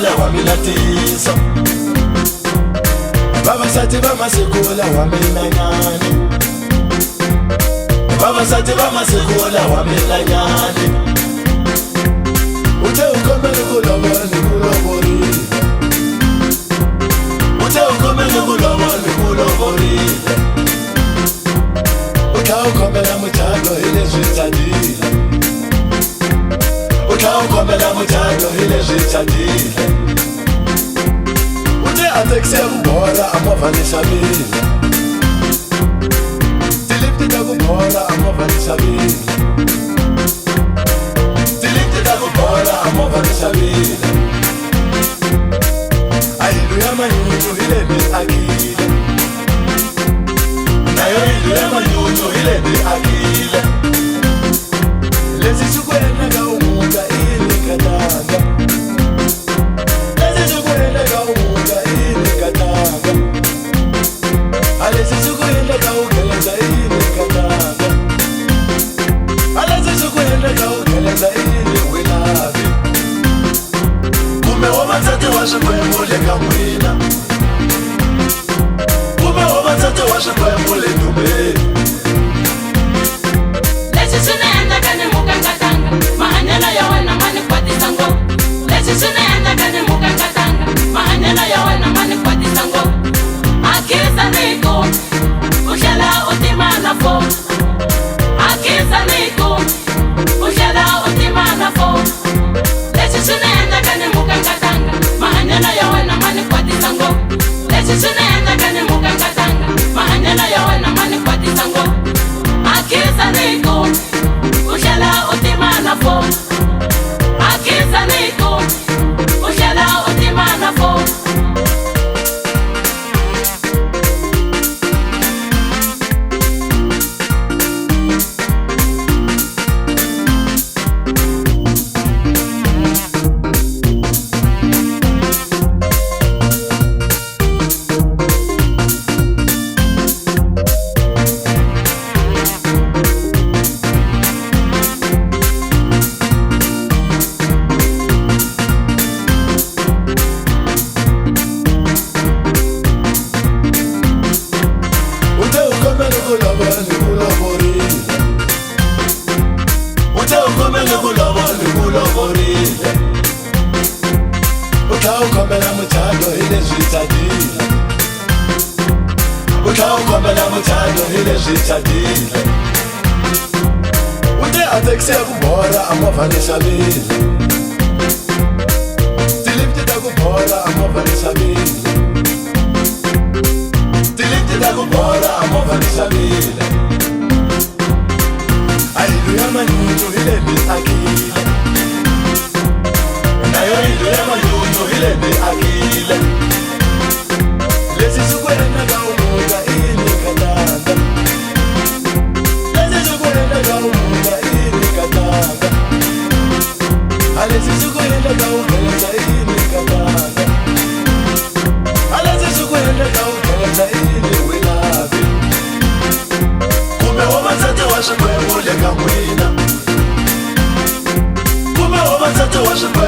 masikula wa mina tiso vavasati va masikula wa mina nyani vavasati va masikula wa mina nyani ute ukombele kulovola ni kulovorile ute ukombele kulovola ni kulovorile uta ukombela muthando hileswi tsadile uta ukombela muthando hileswi tsadile ute atekise kubola amovha ni xavile tilifti ta kubola amovha ni xavile tilifti ta kubola amovha ni xavile ayilu ya manyunyu hile ni akile nayo ilu ya manyunyu hile ni akile lesi sikuendeka umuka ili katanga lesi sikuendeka umuka ili katanga alesi sikuendeka ukeleza ili katanga alesi sikuendeka ukeleza ili wilavi kume wamatati wa swikwembu le ka n'wina kume wamatati wa swikwembu le ntumeni leswi swi ni endlaka ni muka nkatanga mahanyelo ya wena ma ni kwatisa ngopfu leswi swi ni endlaka ni muka nkatanga mahanyelo ya wena ma ni kwatisa ngopfu akisa ni kumbi u tlhela u tima na foni akisa ni kumbi u tlhela u tima na foni leswi swi ni endlaka ni muka nkatanga mahanyelo ya wena ma ni kwatisa ngopfu leswi swi ni endlaka ni muka nkatanga mahanyelo ya wena ma ni kwatisa ngopfu akisa ni kumbi u tlhela u tima na foni akisa ni kumbi u tlhela u tima na foni ute ukombele kulovola ni kulovorile ute ukombele kulovola ni kulovorile uta ukombela muthando hileswi tsadile uta ukombela muthando hileswi tsadile ute atekise kubola amovha ni xavile tilifti ta kubola amovha ni xavile tilifti ta kubola amovha ni xavile ayilu ya manyunyu hile ni akile nayo ilu ya manyunyu hile ni akile lesi sikuendeka umuka ili katanga lesi sikuendeka umuka ili katanga alesi sikuendeka ukeleza ili katanga alesi sikuendeka ukeleza ili wilavi kume wamatati wa swikwembu le ka n'wina kume wamatati wa swikwembu